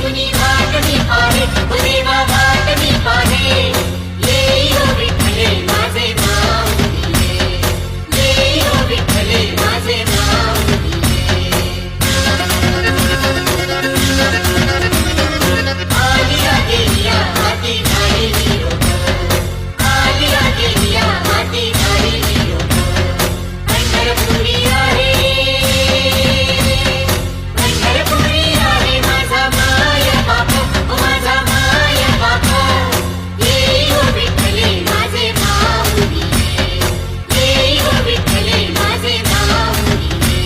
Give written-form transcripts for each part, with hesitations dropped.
जुनी वाट मी पाहे, ओ देवा वाट मी पाहे. येई ओ विठ्ठले माझे माऊलीये, येई ओ विठ्ठले माझे माऊलीये. आलिया गेलिया हाती धाडीली रोप, आलिया गेलिया हाती धाडीली रोप. पंढरपुरी आहे, पंढरपुरी आहे माझा माय बाप, ओ माझा माय बाप. येई ओ विठ्ठले माझे माऊलीये, येई ओ विठ्ठले माझे माऊलीये.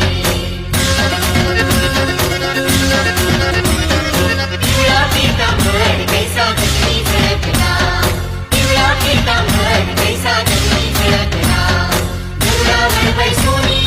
पिवळा पितांबर कैसा गगनी झळकला, पिवळा पितांबर कैसा गगनी झळकला. गरुडावर बैसोनी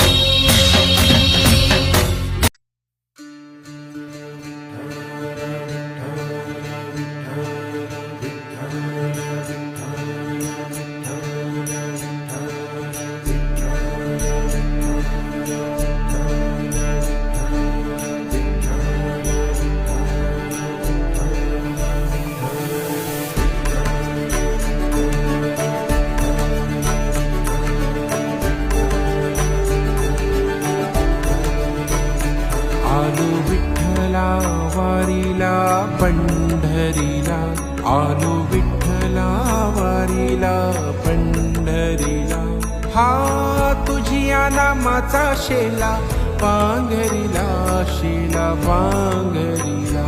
आलो विठ्ठला वारीला पंढरीला, आलो विठ्ठला वारीला पंढरीला. हा तुझिया नामाचा शेला पांघरीला, शेला पांघरीला.